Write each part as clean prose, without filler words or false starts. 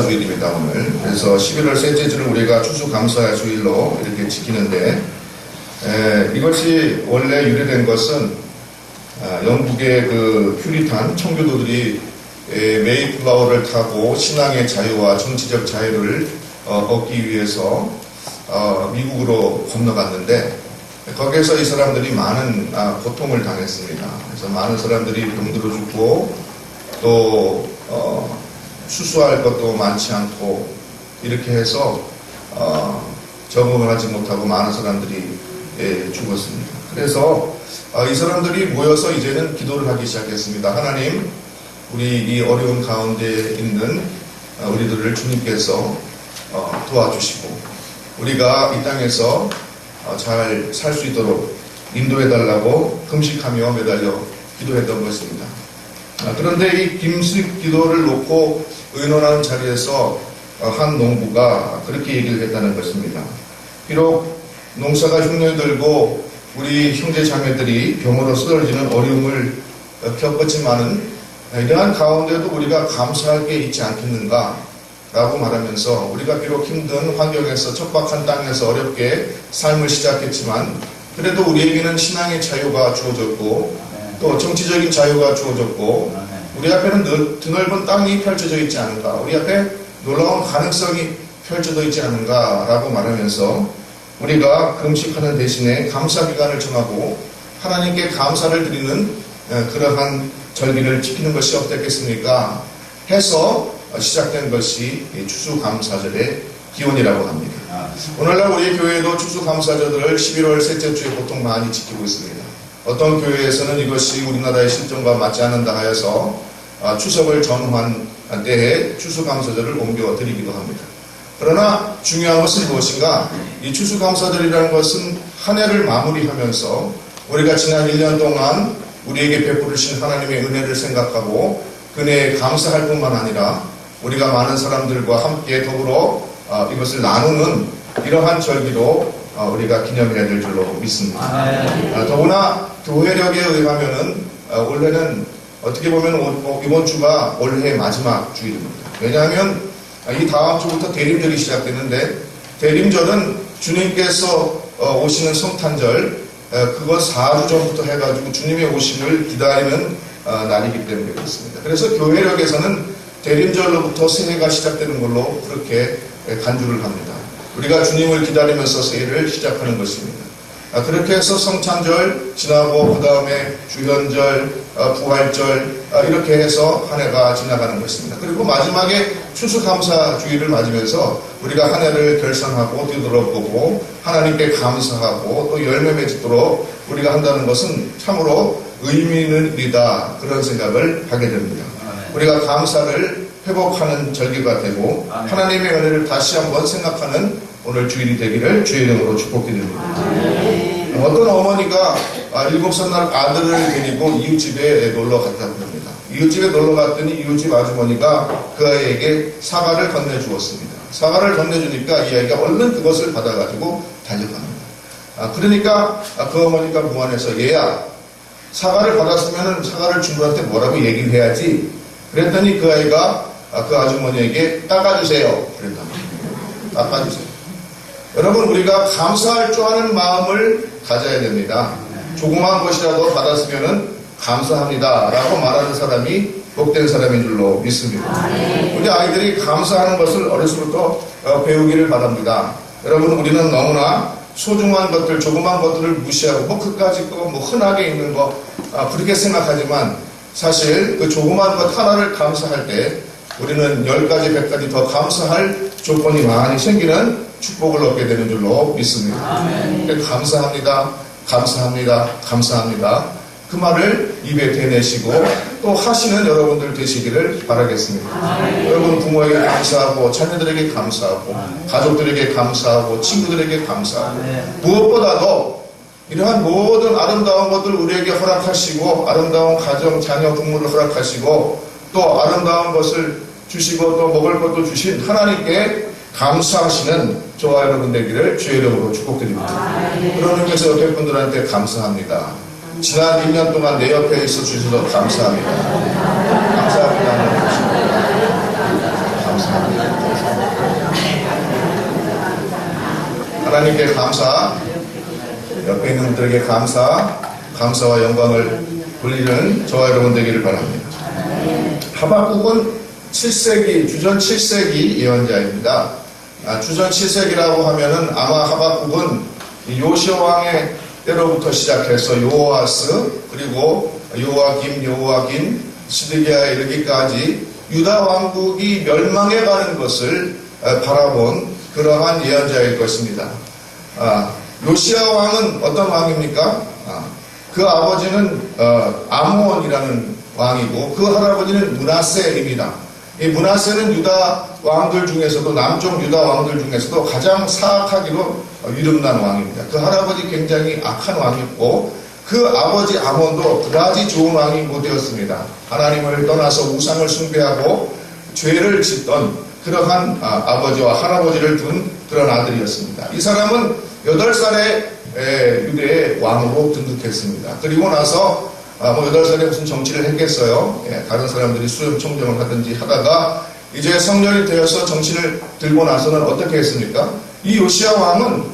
주일입니다, 오늘. 그래서 11월 셋째 주를 우리가 추수감사 주일로 이렇게 지키는데, 이것이 원래 유래된 것은 영국의 그 퓨리탄 청교도들이 메이플라워를 타고 신앙의 자유와 정치적 자유를 얻기 위해서 미국으로 건너갔는데, 거기에서 이 사람들이 많은 고통을 당했습니다. 그래서 많은 사람들이 병들어 죽고 또 수수할 것도 많지 않고 이렇게 해서 적응을 하지 못하고 많은 사람들이 죽었습니다. 그래서 이 사람들이 모여서 이제는 기도를 하기 시작했습니다. 하나님, 우리 이 어려운 가운데 있는 우리들을 주님께서 도와주시고 우리가 이 땅에서 잘 살 수 있도록 인도해달라고 금식하며 매달려 기도했던 것입니다. 그런데 이 금식 기도를 놓고 의논하는 자리에서 한 농부가 그렇게 얘기를 했다는 것입니다. 비록 농사가 흉년들고 우리 형제 자매들이 병으로 쓰러지는 어려움을 겪었지만은 이러한 가운데도 우리가 감사할 게 있지 않겠는가 라고 말하면서, 우리가 비록 힘든 환경에서 척박한 땅에서 어렵게 삶을 시작했지만 그래도 우리에게는 신앙의 자유가 주어졌고 또 정치적인 자유가 주어졌고 우리 앞에는 드넓은 땅이 펼쳐져 있지 않은가, 우리 앞에 놀라운 가능성이 펼쳐져 있지 않은가 라고 말하면서, 우리가 금식하는 대신에 감사 기간을 정하고 하나님께 감사를 드리는 그러한 절기를 지키는 것이 어떻겠습니까 해서 시작된 것이 추수감사절의 기원이라고 합니다. 오늘날 우리 교회도 추수감사절을 11월 셋째 주에 보통 많이 지키고 있습니다. 어떤 교회에서는 이것이 우리나라의 실정과 맞지 않는다 하여서 추석을 전후한 때에 추수감사절을 옮겨드리기도 합니다. 그러나 중요한 것은 무엇인가? 이 추수감사절이라는 것은 한 해를 마무리하면서 우리가 지난 1년 동안 우리에게 베푸르신 하나님의 은혜를 생각하고 그 은혜에 감사할 뿐만 아니라 우리가 많은 사람들과 함께 더불어 이것을 나누는 이러한 절기로 우리가 기념해야 될 줄로 믿습니다. 더구나 교회력에 의하면은 올해는 어떻게 보면 이번 주가 올해의 마지막 주일입니다. 왜냐하면 이 다음 주부터 대림절이 시작되는데, 대림절은 주님께서 오시는 성탄절, 그거 4주 전부터 해가지고 주님의 오심을 기다리는 날이기 때문에 그렇습니다. 그래서 교회력에서는 대림절로부터 새해가 시작되는 걸로 그렇게 간주를 합니다. 우리가 주님을 기다리면서 새해를 시작하는 것입니다. 그렇게 해서 성찬절 지나고 그 다음에 주현절, 부활절 이렇게 해서 한 해가 지나가는 것입니다. 그리고 마지막에 추수감사주의를 맞으면서 우리가 한 해를 결산하고 뒤돌아보고 하나님께 감사하고 또 열매 맺도록 우리가 한다는 것은 참으로 의미 있는 일이다, 그런 생각을 하게 됩니다. 우리가 감사를 회복하는 절기가 되고 하나님의 은혜를 다시 한번 생각하는 오늘 주일이 되기를 주의 이름으로 축복드립니다. 어떤 어머니가 7살 날 아들을 데리고 이웃집에 놀러 갔다고 합니다. 이웃집에 놀러 갔더니 이웃집 아주머니가 그 아이에게 사과를 건네주었습니다. 사과를 건네주니까 이 아이가 얼른 그것을 받아가지고 달려갑니다. 그러니까 그 어머니가 무안해서, 얘야, 사과를 받았으면 사과를 준 분한테 뭐라고 얘기를 해야지. 그랬더니 그 아이가 그 아주머니에게 닦아주세요 그랬답니다. 닦아주세요. 여러분, 우리가 감사할 줄 아는 마음을 가져야 됩니다. 조그마한 것이라도 받았으면 감사합니다 라고 말하는 사람이 복된 사람인 줄로 믿습니다. 우리 아이들이 감사하는 것을 어려서부터 배우기를 바랍니다. 여러분, 우리는 너무나 소중한 것들, 조그마한 것들을 무시하고 그까짓 거, 흔하게 있는 거 그렇게 생각하지만 사실 그 조그마한 것 하나를 감사할 때 우리는 10가지, 100가지 더 감사할 조건이 많이 생기는 축복을 얻게 되는 줄로 믿습니다. 감사합니다, 감사합니다, 감사합니다. 그 말을 입에 대내시고 또 하시는 여러분들 되시기를 바라겠습니다. 여러분 부모에게 감사하고 자녀들에게 감사하고 가족들에게 감사하고 친구들에게 감사하고 무엇보다도 이러한 모든 아름다운 것들 우리에게 허락하시고 아름다운 가정, 자녀, 부모를 허락하시고 또 아름다운 것을 주시고 또 먹을 것도 주신 하나님께 감사하시는 저와 여러분 되기를 주의 이름으로 축복드립니다. 그런 의미에서 옆에 분들한테 감사합니다. 지난 1년 동안 내 옆에 있어 주셔서 감사합니다. 감사합니다. 감사합니다. 하나님께 감사, 옆에 있는 분들에게 감사와 영광을 돌리는 저와 여러분 되기를 바랍니다. 하박국은 7세기, 주전 7세기 예언자입니다. 주전 7세기라고 하면은 아마 하박국은 요시야 왕의 때로부터 시작해서 요아스, 그리고 요아김, 시드기야에 이르기까지 유다 왕국이 멸망해 가는 것을 바라본 그러한 예언자일 것입니다. 요시야 왕은 어떤 왕입니까? 그 아버지는 아몬이라는 왕이고 그 할아버지는 므낫세입니다. 이 므낫세는 유다 왕들 중에서도 남쪽 유다 왕들 중에서도 가장 사악하기로 이름난 왕입니다. 그 할아버지 굉장히 악한 왕이었고 그 아버지 아몬도 그다지 좋은 왕이 못 되었습니다. 하나님을 떠나서 우상을 숭배하고 죄를 짓던 그러한 아버지와 할아버지를 둔 그런 아들이었습니다. 이 사람은 8살에 유대의 왕으로 등극했습니다. 그리고 나서 8살에 무슨 정치를 했겠어요. 다른 사람들이 수렴 총정을 하든지 하다가 이제 성년이 되어서 정치를 들고 나서는 어떻게 했습니까? 이 요시야 왕은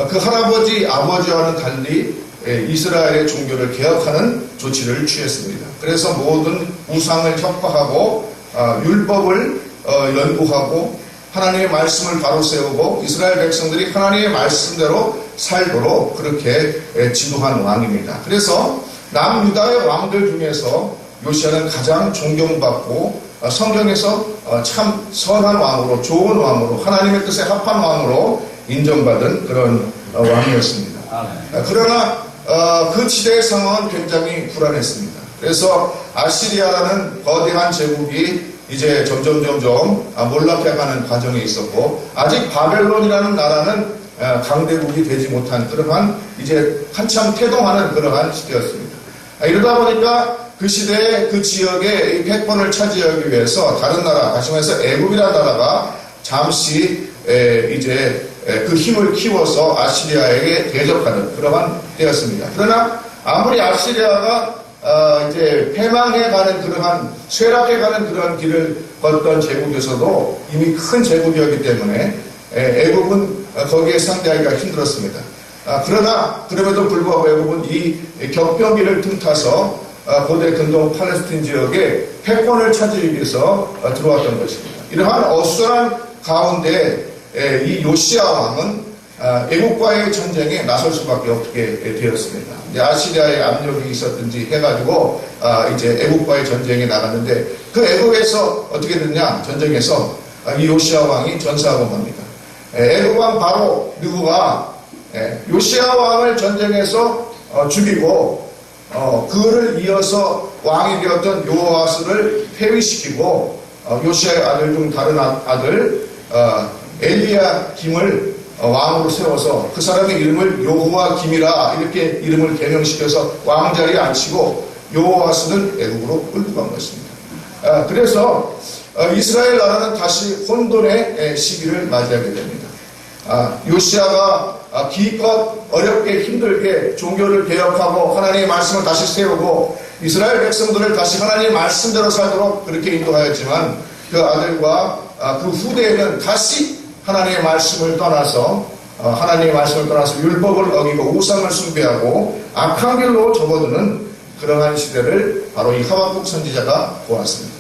그 할아버지 아버지와는 달리 이스라엘의 종교를 개혁하는 조치를 취했습니다. 그래서 모든 우상을 혁파하고 율법을 연구하고 하나님의 말씀을 바로 세우고 이스라엘 백성들이 하나님의 말씀대로 살도록 그렇게 지도한 왕입니다. 그래서 남유다의 왕들 중에서 요시야는 가장 존경받고 성경에서 참 선한 왕으로, 좋은 왕으로, 하나님의 뜻에 합한 왕으로 인정받은 그런 왕이었습니다. 그러나 그 시대의 상황은 굉장히 불안했습니다. 그래서 아시리아라는 거대한 제국이 이제 점점 몰락해가는 과정에 있었고 아직 바벨론이라는 나라는 강대국이 되지 못한 그러한 이제 한참 태동하는 그러한 시대였습니다. 이러다 보니까 그 시대에 그 지역의 패권을 차지하기 위해서 다른 나라, 다시 말해서 애굽이라는 나라가 잠시 이제 그 힘을 키워서 아시리아에게 대적하는 그러한 때였습니다. 그러나 아무리 아시리아가 이제 패망해가는 그러한 쇠락해가는 그런 길을 걷던 제국에서도 이미 큰 제국이었기 때문에 애굽은 거기에 상대하기가 힘들었습니다. 그러나 그럼에도 불구하고 애굽은 이 격변기를 틈타서 고대 근동 팔레스틴 지역에 패권을 찾기 위해서 들어왔던 것입니다. 이러한 어수선한 가운데 이 요시야 왕은 애국과의 전쟁에 나설 수밖에 없게 되었습니다. 아시리아의 압력이 있었든지 해가지고 이제 애국과의 전쟁에 나갔는데 그 애국에서 어떻게 됐냐? 전쟁에서 이 요시야 왕이 전사하고 맙니다. 애국 왕 바로 누구가 요시야 왕을 전쟁에서 죽이고 그를 이어서 왕이 되었던 요아스를 폐위시키고 요시야의 아들 중 다른 아들 엘리야김을 왕으로 세워서 그 사람의 이름을 여호와김이라 이렇게 이름을 개명시켜서 왕자리에 앉히고 요아스는 애국으로 끌고 간 것입니다. 그래서 이스라엘 나라는 다시 혼돈의 시기를 맞이하게 됩니다. 요시야가 기껏 어렵게 힘들게 종교를 개혁하고 하나님의 말씀을 다시 세우고 이스라엘 백성들을 다시 하나님의 말씀대로 살도록 그렇게 인도하였지만 그 아들과 그 후대에는 다시 하나님의 말씀을 떠나서 율법을 어기고 우상을 숭배하고 악한 길로 접어드는 그러한 시대를 바로 이 하박국 선지자가 보았습니다.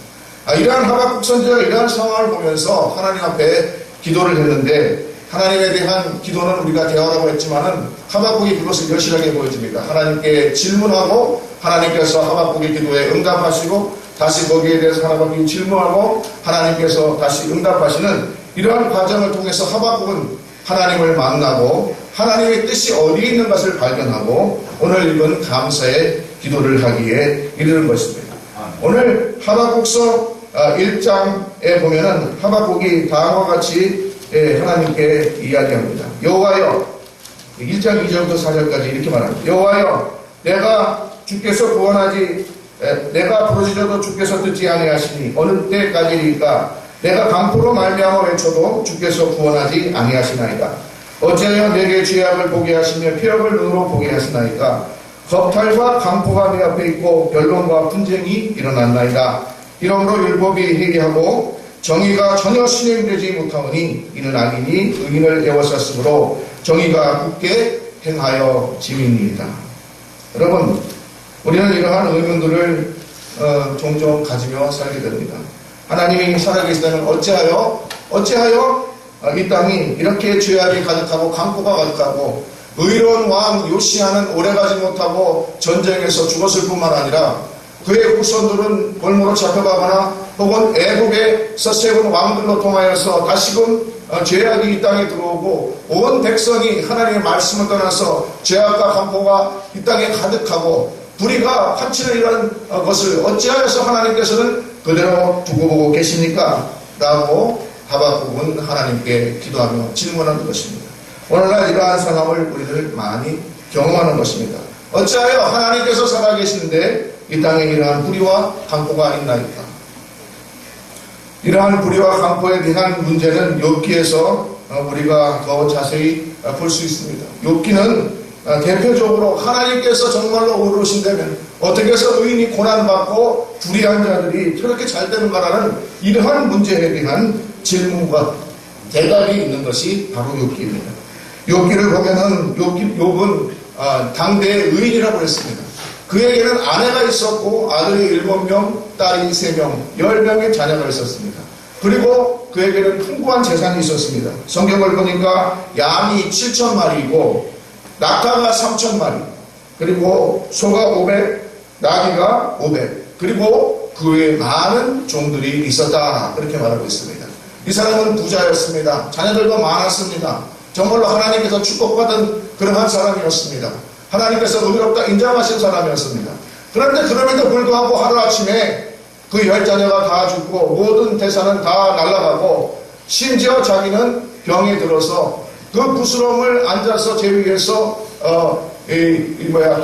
이러한 하박국 선지자가 이러한 상황을 보면서 하나님 앞에 기도를 했는데 하나님에 대한 기도는 우리가 대화라고 했지만은 하박국이 그것을 여실하게 보여줍니다. 하나님께 질문하고 하나님께서 하박국의 기도에 응답하시고 다시 거기에 대해서 하박국이 질문하고 하나님께서 다시 응답하시는 이러한 과정을 통해서 하박국은 하나님을 만나고 하나님의 뜻이 어디에 있는 것을 발견하고 오늘 읽은 감사의 기도를 하기에 이르는 것입니다. 오늘 하박국서 1장에 보면은 하박국이 다음과 같이 하나님께 이야기합니다. 여호와여, 1장 2절부터 4절까지 이렇게 말합니다. 여호와여, 내가 부르짖어도 주께서 듣지 아니하시니 어느 때까지리까? 내가 강포로 말미암아 외쳐도 주께서 구원하지 아니하시나이까? 어찌하여 내게 죄악을 보게 하시며 폐역을 눈으로 보게 하시나이까? 겁탈과 강포가 내 앞에 있고 변론과 분쟁이 일어났나이다. 이러므로 율법이 회개하고 정의가 전혀 실행되지 못하오니 이는 악인이 의인을 애워쌌으므로 정의가 굳게 행하여 짐입니다. 여러분, 우리는 이러한 의문들을 종종 가지며 살게 됩니다. 하나님이 살아계시다면 어찌하여 이 땅이 이렇게 죄악이 가득하고 강포가 가득하고 의로운 왕 요시야는 오래가지 못하고 전쟁에서 죽었을 뿐만 아니라 그의 후손들은 골모로 잡혀가거나 혹은 애국에서 세운 왕들로 통하여서 다시금 죄악이 이 땅에 들어오고 온 백성이 하나님의 말씀을 떠나서 죄악과 강포가 이 땅에 가득하고 불의가 판치는 이런 것을 어찌하여서 하나님께서는 그대로 두고 보고 계십니까? 라고 하박국은 하나님께 기도하며 질문하는 것입니다. 오늘날 이러한 상황을 우리들 많이 경험하는 것입니다. 어찌하여 하나님께서 살아계시는데 이 땅에 이러한 불의와 강포가 있나이까? 이러한 불의와 강포에 대한 문제는 욥기에서 우리가 더 자세히 볼 수 있습니다. 욥기는 대표적으로 하나님께서 정말로 의로우신다면 어떻게 해서 의인이 고난받고 불의한 자들이 저렇게 잘 되는가라는 이러한 문제에 대한 질문과 대답이 있는 것이 바로 욥기입니다. 욥기를 보면은 욥은 당대의 의인이라고 했습니다. 그에게는 아내가 있었고 아들이 7명, 딸이 3명, 10명의 자녀가 있었습니다. 그리고 그에게는 풍부한 재산이 있었습니다. 성경을 보니까 양이 7,000마리이고 낙타가 3,000마리, 그리고 소가 500, 나귀가 500, 그리고 그 외에 많은 종들이 있었다. 그렇게 말하고 있습니다. 이 사람은 부자였습니다. 자녀들도 많았습니다. 정말로 하나님께서 축복받은 그러한 사람이었습니다. 하나님께서 의롭다 인정하신 사람이었습니다. 그런데 그럼에도 불구하고 하루아침에 그 10자녀가 다 죽고 모든 대사는 다 날아가고 심지어 자기는 병에 들어서 그 부스럼을 앉아서 제 위에서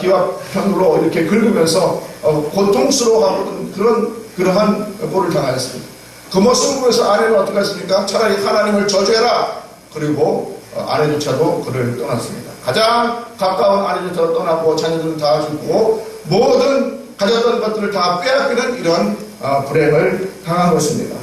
기와편으로 이렇게 긁으면서 고통스러워하는 그러한 꼴을 당하였습니다. 그 모습을 보면서 아내는 어떻게 했습니까? 차라리 하나님을 저주해라. 그리고 아내조차도 그를 떠났습니다. 가장 가까운 아내조차도 떠나고 자녀들은 다 죽고 모든 가졌던 것들을 다 빼앗기는 이런 불행을 당한 것입니다.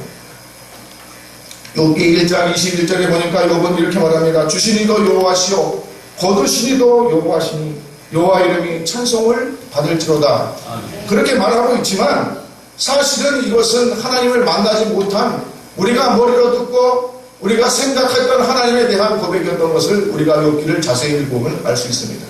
욥기 1장 21절에 보니까 욥은 이렇게 말합니다. 주시니도 여호와시오 거두시니도 여호와시니 여호와 이름이 찬송을 받을지로다. 그렇게 말하고 있지만 사실은 이것은 하나님을 만나지 못한 우리가 머리로 듣고 우리가 생각했던 하나님에 대한 고백이었던 것을 우리가 욥기를 자세히 읽어보면 알 수 있습니다.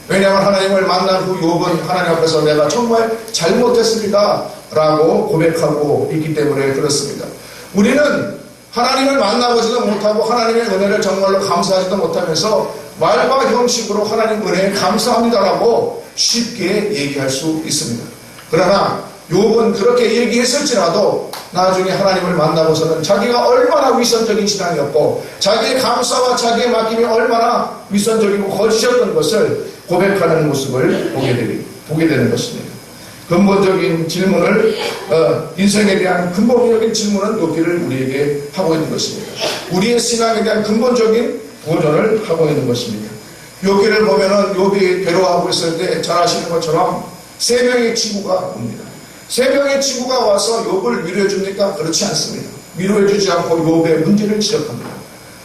왜냐하면 하나님을 만난 후 욥은 하나님 앞에서 내가 정말 잘못했습니다 라고 고백하고 있기 때문에 그렇습니다. 우리는 하나님을 만나보지도 못하고 하나님의 은혜를 정말로 감사하지도 못하면서 말과 형식으로 하나님 은혜에 감사합니다라고 쉽게 얘기할 수 있습니다. 그러나 욥은 그렇게 얘기했을지라도 나중에 하나님을 만나고서는 자기가 얼마나 위선적인 신앙이었고 자기의 감사와 자기의 맡김이 얼마나 위선적이고 거짓이었던 것을 고백하는 모습을 보게 되는 것입니다. 근본적인 질문을 인생에 대한 근본적인 질문은 욥기를 우리에게 하고 있는 것입니다. 우리의 신앙에 대한 근본적인 도전을 하고 있는 것입니다. 욥기를 보면은 욥이 괴로워하고 있을 때 잘 아시는 것처럼 3명의 친구가 옵니다. 3명의 친구가 와서 욥을 위로해 줍니까? 그렇지 않습니다. 위로해 주지 않고 욥의 문제를 지적합니다.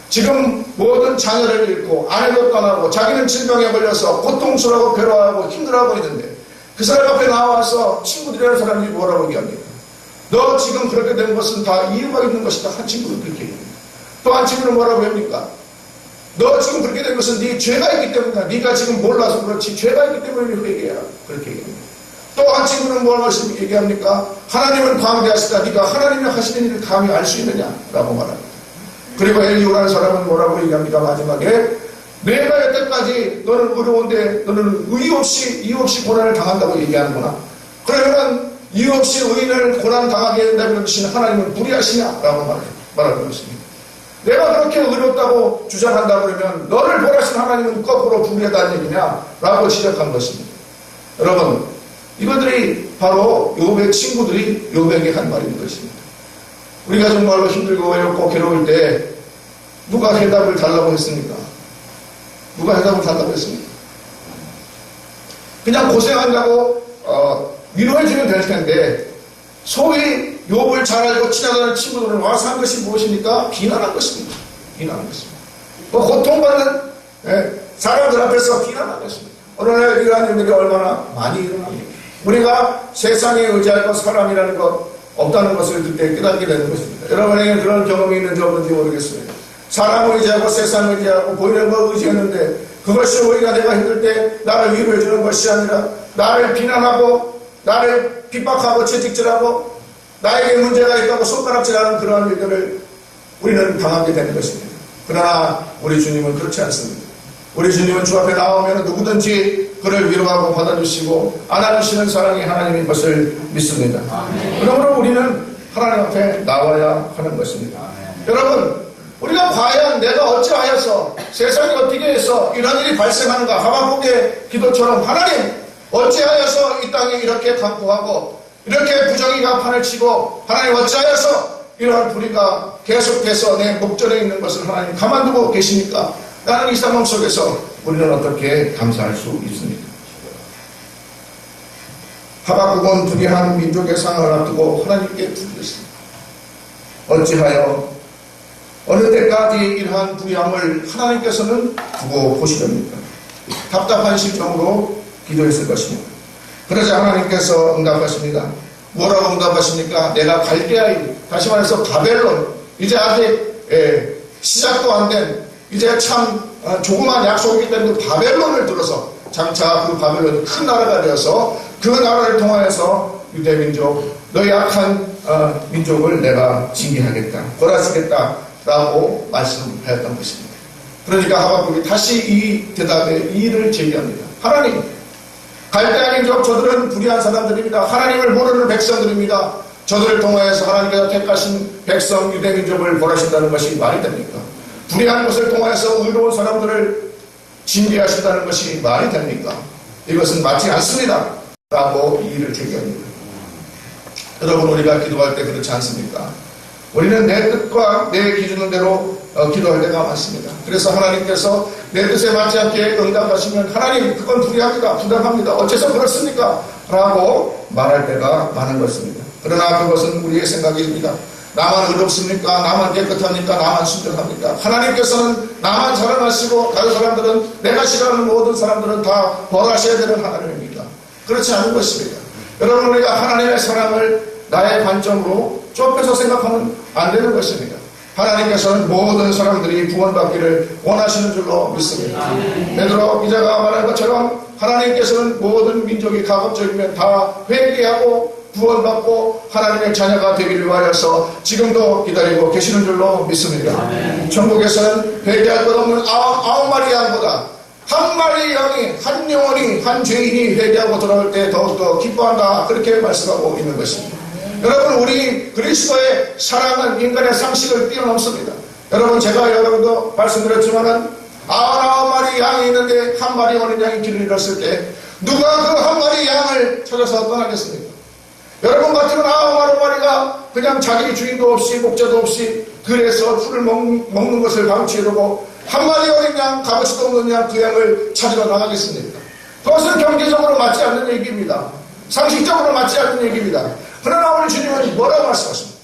지금 모든 자녀를 잃고 아내도 떠나고 자기는 질병에 걸려서 고통스러워 괴로워하고 힘들어하고 있는데 그 사람 앞에 나와서 친구들이라는 사람들이 뭐라고 얘기합니까? 너 지금 그렇게 된 것은 다 이유가 있는 것이다. 한 친구는 그렇게 얘기합니다. 또 한 친구는 뭐라고 합니까? 너 지금 그렇게 된 것은 네 죄가 있기 때문이다. 네가 지금 몰라서 그렇지 죄가 있기 때문에 그렇게 얘기해라. 그렇게 얘기합니다. 또 한 친구는 뭐라고 얘기합니까? 하나님은 광대하시다. 네가 하나님이 하시는 일을 감히 알 수 있느냐? 라고 말합니다. 그리고 엘리후라는 사람은 뭐라고 얘기합니까? 마지막에 내가 여태까지 너는 의로운데 너는 이유 없이 고난을 당한다고 얘기하는구나. 그러면 이유 없이 의인을 고난 당하게 된다면 하나님은 불의하시냐? 라고 말하는 것입니다. 내가 그렇게 의롭다고 주장한다 그러면 너를 벌하신 하나님은 거꾸로 불의하다는 얘기냐? 라고 지적한 것입니다. 여러분, 이것들이 바로 욥의 친구들이 욥에게 한 말인 것입니다. 우리가 정말로 힘들고 외롭고 괴로울 때 누가 해답을 달라고 했습니까? 누가 해답을 달라고 했습니까? 그냥 고생한다고 위로해주면 될 텐데 소위 욥을 잘 알고 지나가는 친구들은 와서 한 것이 무엇입니까? 비난한 것입니다. 비난한 것입니다. 고통받는 사람들 앞에서 비난한 것입니다. 오늘날 이러한 일들이 얼마나 많이 일어납니다. 우리가 세상에 의지할 것, 사람이라는 것 없다는 것을 그때 깨닫게 되는 것입니다. 여러분에게 그런 경험이 있는지 없는지 모르겠습니다. 사람을 의지하고 세상을 의지하고 보이는 걸 의지했는데 그것이 오히려 내가 힘들 때 나를 위로해 주는 것이 아니라 나를 비난하고 나를 핍박하고 채찍질하고 나에게 문제가 있다고 손가락질하는 그러한 일들을 우리는 당하게 되는 것입니다. 그러나 우리 주님은 그렇지 않습니다. 우리 주님은 주 앞에 나오면 누구든지 그를 위로하고 받아주시고 안아주시는 사랑의 하나님인 것을 믿습니다. 그러므로 우리는 하나님 앞에 나와야 하는 것입니다. 여러분, 우리가 과연 내가 어찌하여서 세상이 어떻게 해서 이런 일이 발생하는가? 하박국의 기도처럼 하나님 어찌하여서 이 땅이 이렇게 강포하고 이렇게 부정의가 판을 치고 하나님 어찌하여서 이러한 불의가 계속해서 내 목전에 있는 것을 하나님 가만두고 계십니까? 라는 이 상황 속에서 우리는 어떻게 감사할 수 있습니까? 하박국은 불의한 민족의 상황을 앞두고 하나님께 부르셨습니다. 어찌하여 어느 때까지 이러한 불의함을 하나님께서는 두고 보시렵니까? 답답한 심정으로 기도했을 것입니다. 그러자 하나님께서 응답하십니다. 뭐라고 응답하십니까? 내가 갈대아인, 다시 말해서 바벨론, 이제 아직 시작도 안 된 이제 참 조그만 약속이기 때문에 바벨론을 들어서 장차 그 바벨론이 큰 나라가 되어서 그 나라를 통하여서 유대민족, 너희 악한 민족을 내가 징계하겠다, 벌하시겠다 라고 말씀하였던 것입니다. 그러니까 하박국이 다시 이 대답에 이의를 제기합니다. 하나님, 갈대아 민족 저들은 불의한 사람들입니다. 하나님을 모르는 백성들입니다. 저들을 통하여서 하나님께서 택하신 백성 유대민족을 벌하신다는 것이 말이 됩니까? 불의한 것을 통하여서 의로운 사람들을 징계하신다는 것이 말이 됩니까? 이것은 맞지 않습니다 라고 이의를 제기합니다. 여러분, 우리가 기도할 때 그렇지 않습니까? 우리는 내 뜻과 내 기준대로 기도할 때가 많습니다. 그래서 하나님께서 내 뜻에 맞지 않게 응답하시면 하나님 그건 불의합니다, 부당합니다, 어째서 그렇습니까? 라고 말할 때가 많은 것입니다. 그러나 그것은 우리의 생각입니다. 나만 의롭습니까? 나만 깨끗합니까? 나만 순전합니까? 하나님께서는 나만 사랑하시고 다른 사람들은, 내가 싫어하는 모든 사람들은 다 벌하셔야 되는 하나님입니다. 그렇지 않은 것입니다. 여러분, 우리가 하나님의 사랑을 나의 관점으로 좁혀서 생각하면 안 되는 것입니다. 하나님께서는 모든 사람들이 구원받기를 원하시는 줄로 믿습니다. 베드로 기자가 말한 것처럼 하나님께서는 모든 민족이 가급적이면 다 회개하고 구원받고 하나님의 자녀가 되기를 위하여서 지금도 기다리고 계시는 줄로 믿습니다. 천국에서는 회개할 것 없는 9마리 양보다 한 마리 양이, 한 영혼이, 한 죄인이 회개하고 돌아올 때 더욱더 기뻐한다, 그렇게 말씀하고 있는 것입니다. 여러분, 우리 그리스도의 사랑은 인간의 상식을 뛰어넘습니다. 여러분, 제가 여러분도 말씀드렸지만은 99마리 양이 있는데 한 마리 어린 양이 길을 잃었을 때 누가 그 한 마리 양을 찾아서 떠나겠습니까? 여러분 같으면 99마리가 그냥 자기 주인도 없이 목자도 없이 들에서 풀을 먹는 것을 방치해두고 한 마리 어린 양, 값어치도 없는 양, 그 양을 찾으러 나가겠습니까? 그것은 경제적으로 맞지 않는 얘기입니다. 상식적으로 맞지 않는 얘기입니다. 그러나 우리 주님은 뭐라고 말씀하십니까?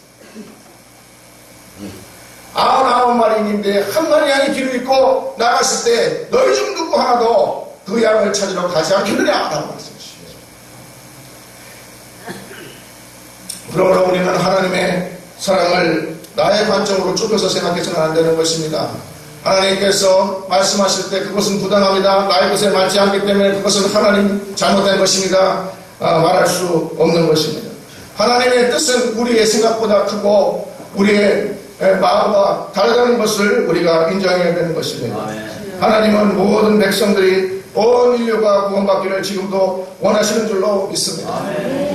99마리인데 한 마리 양이 길을 잃고 나갔을 때 너희 중 누구 하나도 그 양을 찾으러 가지 않겠느냐 라고 말씀하십니다. 그러므로 우리는 하나님의 사랑을 나의 관점으로 좁혀서 생각해서는 안 되는 것입니다. 하나님께서 말씀하실 때 그것은 부당합니다, 나의 것에 맞지 않기 때문에 그것은 하나님 잘못된 것입니다, 말할 수 없는 것입니다. 하나님의 뜻은 우리의 생각보다 크고 우리의 마음과 다르다는 것을 우리가 인정해야 되는 것입니다. 하나님은 모든 백성들이, 온 인류가 구원받기를 지금도 원하시는 줄로 믿습니다.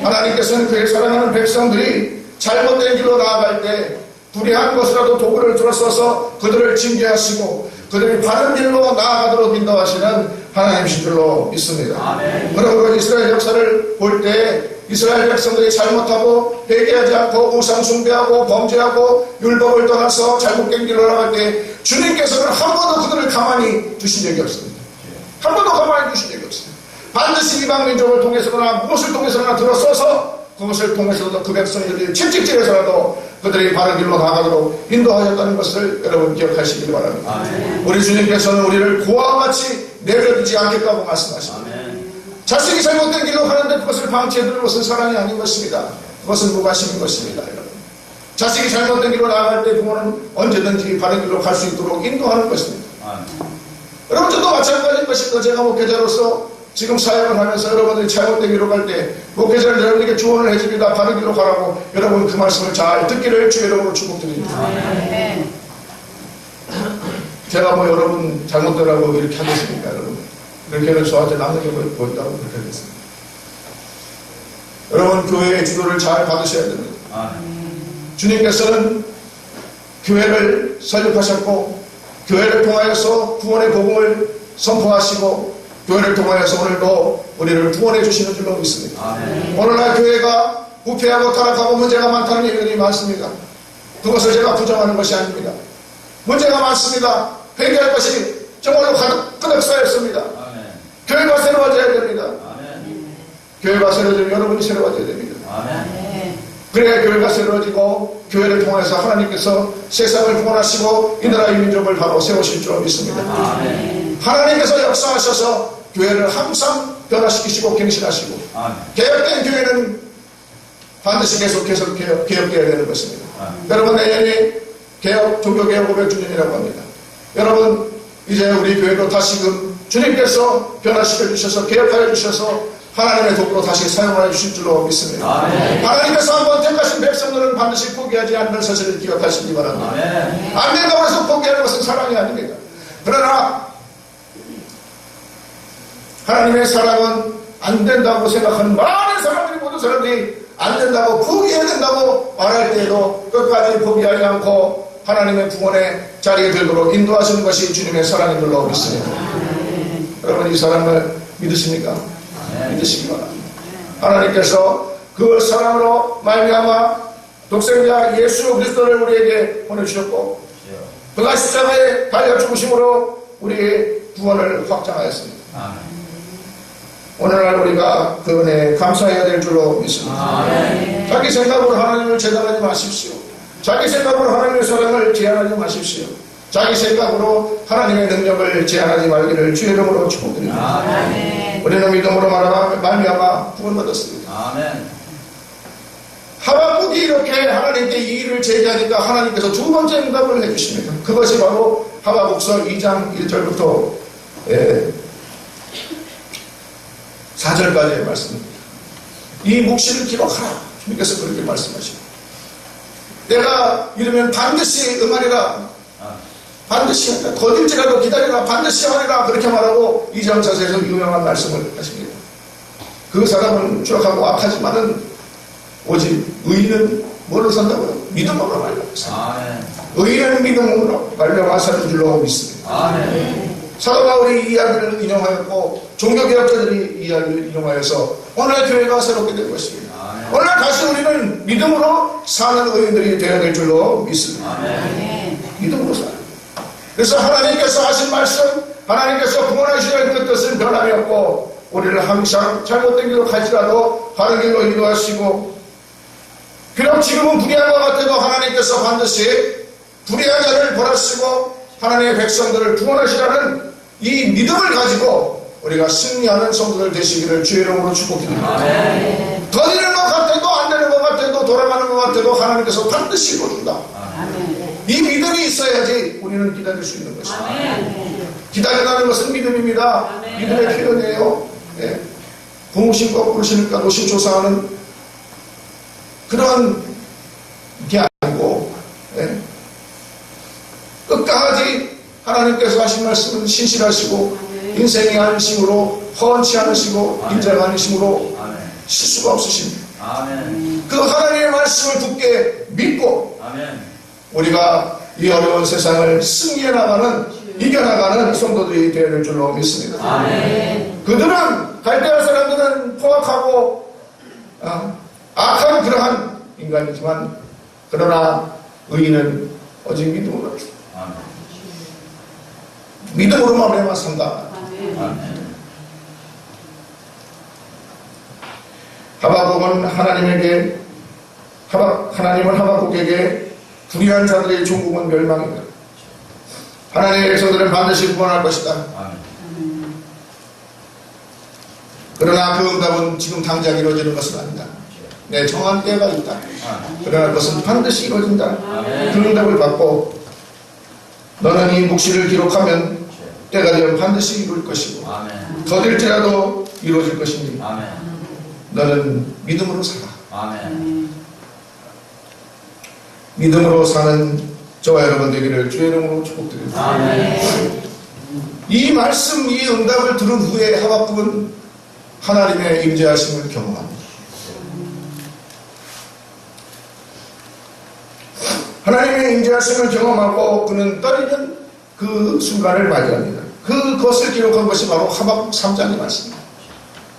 하나님께서는 그의 사랑하는 백성들이 잘못된 길로 나아갈 때 불의한 것이라도 도구를 들어서서 그들을 징계하시고 그들이 바른 길로 나아가도록 인도하시는 하나님이신 줄로 믿습니다. 그러므로 이스라엘 역사를 볼 때 이스라엘 백성들이 잘못하고 회개하지 않고 우상 숭배하고 범죄하고 율법을 떠나서 잘못된 길로 나갈 때 주님께서는 한 번도 그들을 가만히 두신 적이 없습니다. 한 번도 가만히 두신 적이 없습니다. 반드시 이방 민족을 통해서나 무엇을 통해서나 들어서서 그것을 통해서도 그 백성들이 채찍질에서라도 그들이 바른 길로 나가도록 인도하셨다는 것을 여러분 기억하시기 바랍니다. 아멘. 우리 주님께서는 우리를 고아와 같이 내버려두지 않겠다고 말씀하십니다. 아멘. 자식이 잘못된 길로 가는데 그것을 방치해두는 것은 사랑이 아닌 것입니다. 그것은 무관심인 것입니다. 여러분, 자식이 잘못된 길로 나아갈 때 부모는 언제든지 바른 길로 갈 수 있도록 인도하는 것입니다. 아멘. 여러분, 저도 마찬가지인 것입니다. 제가 목회자로서 지금 사역을 하면서 여러분들이 잘못된 길로 갈 때 목회자는 여러분에게 조언을 해줍니다. 바른 길로 가라고. 여러분 그 말씀을 잘 듣기를 주의 이름으로 축복드립니다. 아멘. 제가 뭐 여러분 잘못되라고 이렇게 하겠습니까? 여러분 이렇게는 저한테 남는 게 보인다고 그렇게 하겠습니다. 여러분 교회의 주도를 잘 받으셔야 됩니다. 아멘. 주님께서는 교회를 설립하셨고 교회를 통하여서 구원의 복음을 선포하시고 교회를 통하여서 오늘도 우리를 구원해 주시는 줄로 믿습니다. 아멘. 오늘날 교회가 부패하고 타락하고 문제가 많다는 얘기들이 많습니다. 그것을 제가 부정하는 것이 아닙니다. 문제가 많습니다. 회개할 것이 정말로 가득 쌓였습니다. 아멘. 교회가 새로워져야 됩니다. 아멘. 교회가 새로워지면 여러분이 새로워져야 됩니다. 아멘. 그래야 교회가 새로워지고 교회를 통해서 하나님께서 세상을 구원하시고 이 나라 이 민족을 바로 세우실 줄 믿습니다. 아멘. 하나님께서 역사하셔서 교회를 항상 변화시키시고 갱신하시고 아멘. 개혁된 교회는 반드시 계속해서 개혁되어야 되는 것입니다. 아멘. 여러분 내년이 종교개혁 500주년이라고 합니다. 여러분 이제 우리 교회도 다시금 주님께서 변화시켜 주셔서 개혁하여 주셔서 하나님의 도구로 다시 사용하여 주실 줄로 믿습니다. 아멘. 하나님께서 한번 택하신 백성들은 반드시 포기하지 않는 사실을 기억하시기 바랍니다. 아멘. 안 된다고 해서 포기하는 것은 사랑이 아닙니다. 그러나 하나님의 사랑은 안 된다고 생각하는 많은 사람들이 모든 사람들이 안 된다고 포기해야 된다고 말할 때에도 끝까지 포기하지 않고 하나님의 구원의 자리에 들도록 인도하시는 것이 주님의 사랑인 줄로 믿습니다. 여러분 이 사랑을 믿으십니까? 믿으시기 바랍니다. 하나님께서 그 사랑으로 말미암아 독생자 예수 그리스도를 우리에게 보내주셨고 그가 십자가에 달려 죽으심으로 우리의 구원을 확장하였습니다. 아멘. 오늘날 우리가 그 은혜에 감사해야 될 줄로 믿습니다. 아멘. 자기 생각으로 하나님을 제단하지 마십시오. 자기 생각으로 하나님의 사랑을 제한하지 마십시오. 자기 생각으로 하나님의 능력을 제한하지 말기를 주의 이름으로 축복드립니다. 아멘. 우리는 믿음으로 말미암아 구원받았습니다. 아멘. 하박국이 이렇게 하나님께 이 일을 제기하니까 하나님께서 두 번째 응답을 해주십니다. 그것이 바로 하박국서 2장 1절부터 4절까지의 말씀입니다. 이 묵시를 기록하라. 주님께서 그렇게 말씀하시고 내가 이러면 반드시 응하리라. 반드시 하리라. 거딜지라도 기다리라. 반드시 하리라. 그렇게 말하고 2장 4절에서 유명한 말씀을 하십니다. 그 사람은 추락하고 악하지만은 오직 의인은 뭐로 산다고요? 믿음으로 말미암아. 의인은 믿음으로 말미암아 사는 줄로 믿습니다. 아멘. 사도 바울이 이 이야기를 인용하였고 종교개혁자들이 이 이야기를 인용하여서 오늘 교회가 새롭게 된 것입니다. 아멘. 오늘 다시 우리는 믿음으로 사는 의인들이 되어야 될 줄로 믿습니다. 아멘. 믿음으로 살아요. 그래서 하나님께서 하신 말씀, 하나님께서 구원하시는 그 뜻은 변함이 없고 우리를 항상 잘못된 길로 갈지라도 바른 길로 인도하시고 비록 지금은 불의한 것 같아도 하나님께서 반드시 불의한 자를 벌하시고 하나님의 백성들을 구원하시라는 이 믿음을 가지고 우리가 승리하는 성도들 되시기를 주의 이름으로 축복드립니다. 더디는 것 같아도 안 되는 것 같아도 돌아가는 것 같아도 하나님께서 반드시 이루어준다. 이 믿음이 있어야지 우리는 기다릴 수 있는 것입니다. 기다린다는 것은 믿음입니다. 믿음의 표현이에요. 네. 부모심과 부르시니까 노심초사하는 그런 게 아니고 네. 끝까지 하나님께서 하신 말씀은 신실하시고 인생의 안심으로 허언치 않으시고 인자가 안심으로 실수가 없으십니다. 그 하나님의 말씀을 굳게 믿고 우리가 이 어려운 세상을 승리해 나가는 이겨나가는 성도들이 되어야 될 줄로 믿습니다. 그들은 갈대아 사람들은 포악하고 악한 그러한 인간이지만 그러나 의인은 오직 믿음으로 믿음으로 말미암아 산다. 하박국은 하나님은 하박국에게 불의한 자들의 종국은 멸망이다. 하나님의 백성들은 반드시 구원할 것이다. 그러나 그 응답은 지금 당장 이루어지는 것은 아니다. 내 정한 때가 있다. 그러나 그것은 반드시 이루어진다. 그 응답을 받고 너는 이 묵시를 기록하면 때가 되면 반드시 이룰 것이고 더딜지라도 이루어질 것이니 너는 믿음으로 살아. 믿음으로 사는 저와 여러분 되기를 주의 이름으로 축복드립니다. 이 말씀, 이 응답을 들은 후에 하박국은 하나님의 임재하심을 경험합니다. 하나님의 임재하심을 경험하고 그는 떨리는 그 순간을 맞이합니다. 그것을 기록한 것이 바로 하박국 3장의 말씀입니다.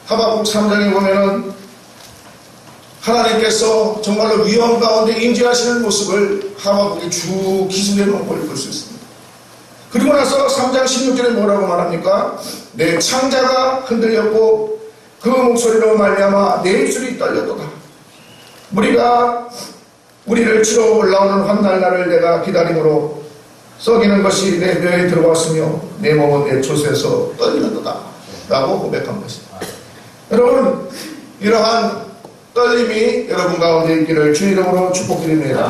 하박국 3장에 보면은 하나님께서 정말로 위험 가운데 임재하시는 모습을 하박국이 쭉 기술해 놓은 걸 볼 수 있습니다. 그리고 나서 3장 16절에 뭐라고 말합니까? 내 창자가 흔들렸고 그 목소리로 말미암아 내 입술이 떨렸도다. 우리를 치러 올라오는 환난날을 내가 기다림으로 썩이는 것이 내 뇌에 들어왔으며 내 몸은 내 젖에서 떨리는도다 라고 고백한 것입니다. 여러분, 이러한 떨림이 여러분 가운데 있기를 주의 이름으로 축복드립니다.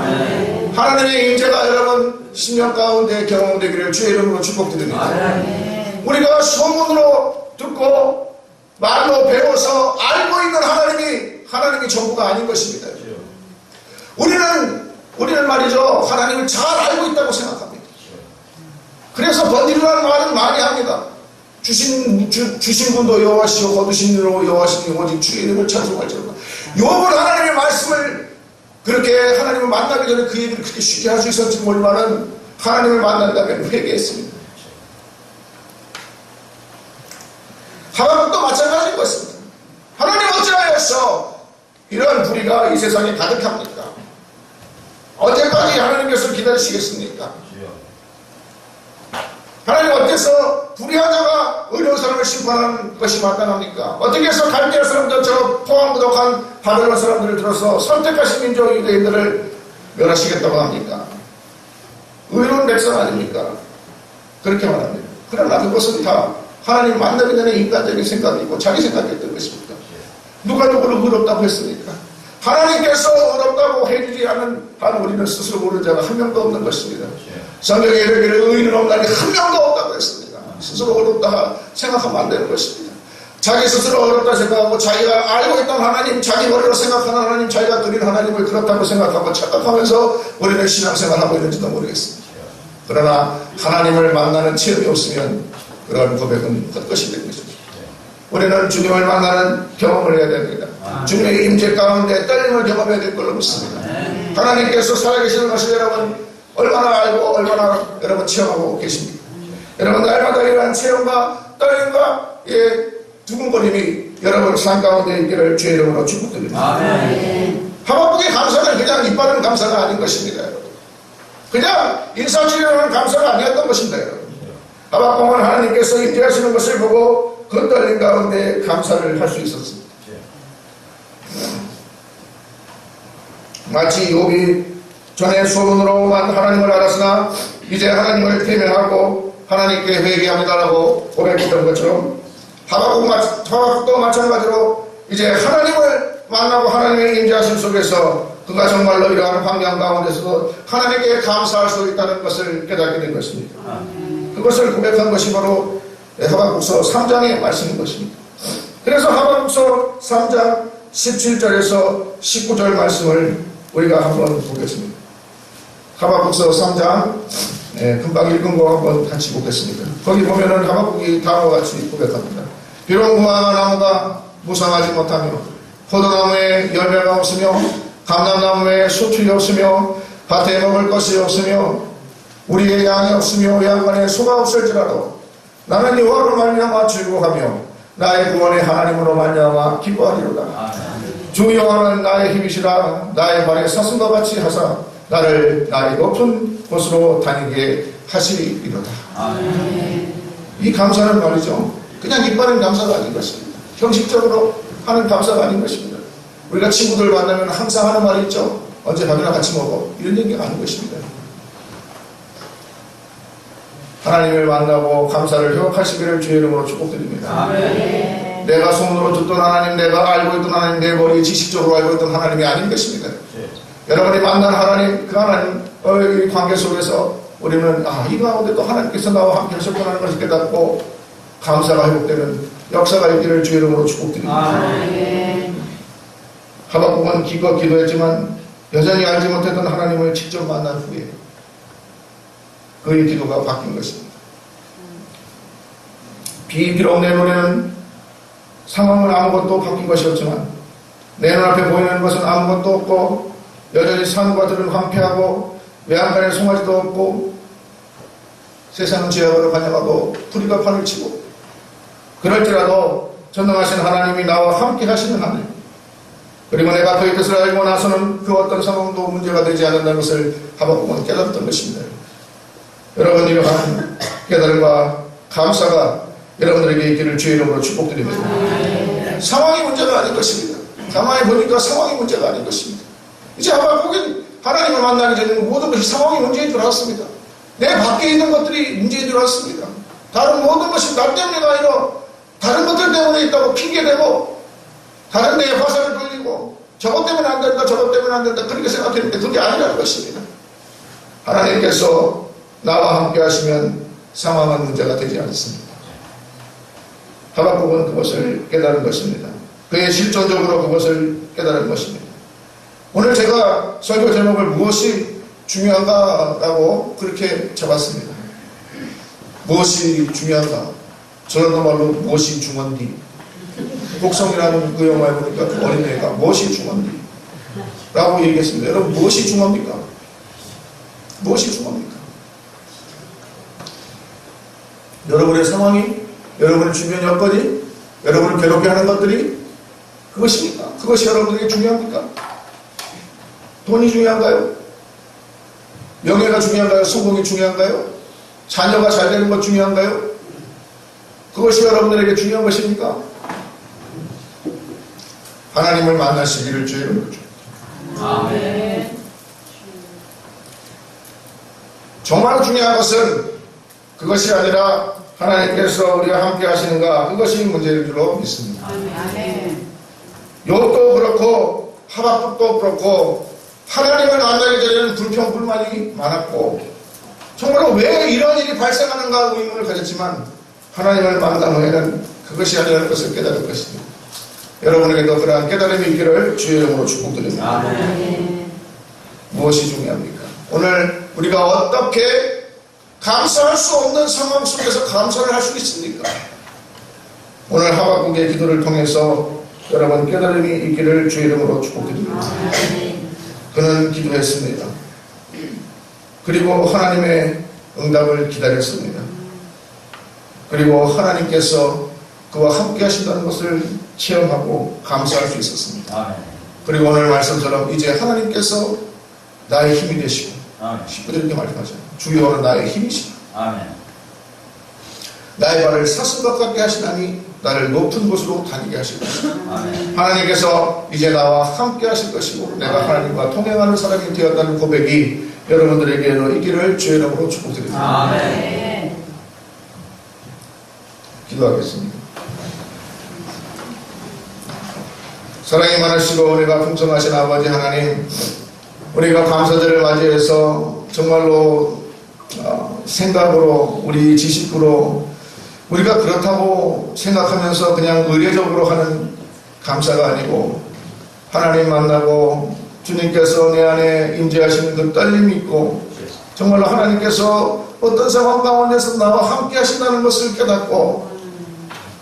하나님의 임재가 여러분 심령 가운데 경험되기를 주의 이름으로 축복드립니다. 우리가 소문으로 듣고 말로 배워서 알고 있는 하나님이 전부가 아닌 것입니다. 우리는 말이죠, 하나님을 잘 알고 있다고 생각합니다. 그래서 번디르라는 말은 많이 합니다. 주신 분도 여호와시요 거두신 이로 여호와시니 오직 주의 이름을 찬송할지로다. 욥은 하나님의 말씀을 그렇게 하나님을 만나기 전에 그 얘기를 그렇게 쉽게 할 수 있었지 모르지만은 하나님을 만난다면 회개했습니다. 하박국도 마찬가지인 것입니다. 하나님 어찌하여서 이런 불의가 이 세상에 가득합니까? 언제까지 하나님께서 기다리시겠습니까? 하나님 어째서 불의한 자가 의로운 사람을 심판하는 것이 마땅합니까? 어떻게 해서 갈대아 사람들처럼 포함무덕한 바벨론 사람들을 들어서 선택하신 민족 유대인들을 멸하시겠다고 합니까? 의로운 백성 아닙니까? 그렇게 말합니다. 그러나 그것은 다 하나님 만나기 전에 인간적인 생각이고 자기 생각이었던 것입니다. 누가 누구를 의롭다고 했습니까? 하나님께서 의롭다고 해주지 않은 한 우리는 스스로 모르는 자가 한 명도 없는 것입니다. 성경에 이르기를 의인은 없나니 한 명도 없다고 했습니다. 스스로 어렵다 생각하면 안 되는 것입니다. 자기 스스로 어렵다 생각하고 자기가 알고 있던 하나님, 자기 머리로 생각하는 하나님, 자기가 드린 하나님을 그렇다고 생각하고 착각하면서 우리는 신앙생활하고 있는지도 모르겠습니다. 그러나 하나님을 만나는 체험이 없으면 그런 고백은 헛것이 되는 것입니다. 우리는 주님을 만나는 경험을 해야 됩니다. 주님의 임재 가운데 떨림을 경험해야 될 걸로 믿습니다. 하나님께서 살아계시는 것을 여러분 얼마나 알고 얼마나 여러분 체험하고 계십니까? 여러분 날마다 이러한 체험과 떨림과 두근거림이 여러분 삶 가운데 있기를 주의 이름으로 축복드립니다. 하박국의 감사는 그냥 이빠른 감사가 아닌 것입니다. 여러분. 그냥 인사치레하는 감사가 아니었던 것입니다. 여러분. 하박국은 하나님께서 임재하시는 것을 보고 그 떨림 가운데 감사를 할 수 있었습니다. 마치 욥이 전에 소문으로만 하나님을 알았으나 이제 하나님을 대면하고 하나님께 회개합니다라고 고백했던 것처럼 하박국도 마찬가지로 이제 하나님을 만나고 하나님의 임재하심 속에서 그가 정말로 이러한 환경 가운데서도 하나님께 감사할 수 있다는 것을 깨닫게 된 것입니다. 그것을 고백한 것이 바로 하박국서 3장의 말씀인 것입니다. 그래서 하박국서 3장 17절에서 19절 말씀을 우리가 한번 보겠습니다. 하박국서 3장 금방 읽은 거 한번 같이 보겠습니다. 거기 보면은 하박국이 다음과 같이 고백합니다. 비록 무화과 나무가 무성하지 못하며 포도나무에 열매가 없으며 감람나무에 소출이 없으며 밭에 먹을 것이 없으며 우리의 양이 없으며 양간에 소가 없을지라도 나는 여호와로 말미암아 즐거워하며 나의 구원의 하나님으로 말미암아 기뻐하리로다. 주 여호와는 나의 힘이시라. 나의 발에 사슴과 같이 하사 나를 나의 높은 곳으로 다니게 하시리로다. 이 감사는 말이죠, 그냥 이빠른 감사가 아닌 것입니다. 형식적으로 하는 감사가 아닌 것입니다. 우리가 친구들 만나면 항상 하는 말이 있죠. 언제 밥이나 같이 먹어. 이런 얘기가 아닌 것입니다. 하나님을 만나고 감사를 회복하시기를 주의 이름으로 축복드립니다. 아멘. 내가 소문으로 듣던 하나님, 내가 알고 있던 하나님, 내 머리에 지식적으로 알고 있던 하나님이 아닌 것입니다. 여러분이 만난 하나님, 그 하나님의 관계 속에서 우리는 이 가운데 또 하나님께서 나와 함께 하셨구나 하는 것을 깨닫고 감사가 회복되는 역사가 있기를 주의 이름으로 축복드립니다. 아멘. 하박국은 기도했지만 여전히 알지 못했던 하나님을 직접 만난 후에 그의 기도가 바뀐 것입니다. 비록 내 눈에는 상황은 아무것도 바뀐 것이 없지만 내 눈앞에 보이는 것은 아무것도 없고 여전히 산과 들은 황폐하고 외양간에 송아지도 없고 세상은 죄악으로 가져가고 풀이가 판을 치고 그럴지라도 전능하신 하나님이 나와 함께 하시는 하나님, 그리고 내가 그의 뜻을 알고 나서는 그 어떤 상황도 문제가 되지 않는다는 것을 하박국은 깨달았던 것입니다. 여러분, 이러한 깨달음과 감사가 여러분들에게 있기를 주의 이름으로 축복드립니다. 상황이 문제가 아닌 것입니다. 가만히 보니까 상황이 문제가 아닌 것입니다. 이제 하박국은 하나님을 만나기 전에는 모든 것이 상황이 문제인 줄 알았습니다. 내 밖에 있는 것들이 문제인 줄 알았습니다. 다른 모든 것이 나 때문에가 아니라 다른 것들 때문에 있다고 핑계대고 다른 데에 화살을 돌리고 저것 때문에 안 된다, 저것 때문에 안 된다, 그렇게 생각했는데 그게 아니라는 것입니다. 하나님께서 나와 함께 하시면 상황은 문제가 되지 않습니다. 하박국은 그것을 깨달은 것입니다. 그의 실존적으로 그것을 깨달은 것입니다. 오늘 제가 설교 제목을 무엇이 중요한가라고 그렇게 잡았습니다. 무엇이 중요한가? 저런 말로 무엇이 중헌디? 곡성이라는 그 영화에 보니까 그 어린애가 무엇이 중헌디? 라고 얘기했습니다. 여러분, 무엇이 중헌입니까? 무엇이 중헌입니까? 여러분의 상황이, 여러분의 주변 여건이, 여러분을 괴롭게 하는 것들이 그것입니까? 그것이 여러분에게 중요합니까? 돈이 중요한가요? 명예가 중요한가요? 성공이 중요한가요? 자녀가 잘 되는 것 중요한가요? 그것이 여러분들에게 중요한 것입니까? 하나님을 만나시기를 주의 이름으로 축복합니다. 아멘. 정말 중요한 것은 그것이 아니라 하나님께서 우리와 함께 하시는가, 그것이 문제인 줄로 믿습니다. 아멘. 욥도 그렇고 하박국도 그렇고 하나님을 만나기 전에는 불평불만이 많았고 정말로 왜 이런 일이 발생하는가 의문을 가졌지만 하나님을 만난 후에는 그것이 아니라는 것을 깨달을 것입니다. 여러분에게도 그러한 깨달음이 있기를 주의 이름으로 축복드립니다. 아멘. 무엇이 중요합니까? 오늘 우리가 어떻게 감사할 수 없는 상황 속에서 감사를 할 수 있습니까? 오늘 하박국의 기도를 통해서 여러분 깨달음이 있기를 주의 이름으로 축복드립니다. 그는 기도했습니다. 그리고 하나님의 응답을 기다렸습니다. 그리고 하나님께서 그와 함께 하신다는 것을 체험하고 감사할 수 있었습니다. 그리고 오늘 말씀처럼 이제 하나님께서 나의 힘이 되시고 10분 이렇게 말씀하죠. 주여는 나의 힘이시다. 나의 발을 사슴과 같게 하시나니 나를 높은 곳으로 다니게 하실 것이다. 하나님께서 이제 나와 함께 하실 것이고 내가 하나님과 통행하는 사람이 되었다는 고백이 여러분들에게로 있기를 주의 이름으로 축복드립니다. 아멘. 기도하겠습니다. 사랑이 많으시고 우리가 풍성하신 아버지 하나님, 우리가 감사절을 맞이해서 정말로 생각으로 우리 지식으로 우리가 그렇다고 생각하면서 그냥 의례적으로 하는 감사가 아니고 하나님 만나고 주님께서 내 안에 임재하시는 그 떨림이 있고 정말로 하나님께서 어떤 상황 가운데서 나와 함께 하신다는 것을 깨닫고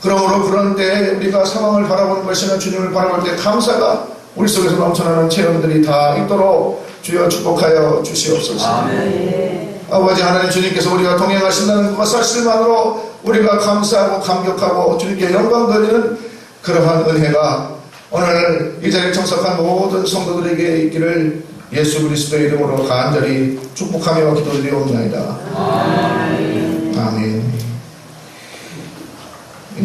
그러므로 그런 때 우리가 상황을 바라보는 것이나 주님을 바라볼 때 감사가 우리 속에서 넘쳐나는 체험들이 다 있도록 주여 축복하여 주시옵소서. 아멘. 아버지 하나님, 주님께서 우리가 동행하신다는 그 사실만으로 우리가 감사하고 감격하고 주님께 영광 돌리는 그러한 은혜가 오늘 이 자리에 참석한 모든 성도들에게 있기를 예수 그리스도의 이름으로 간절히 축복하며 기도드리옵나이다. 아멘.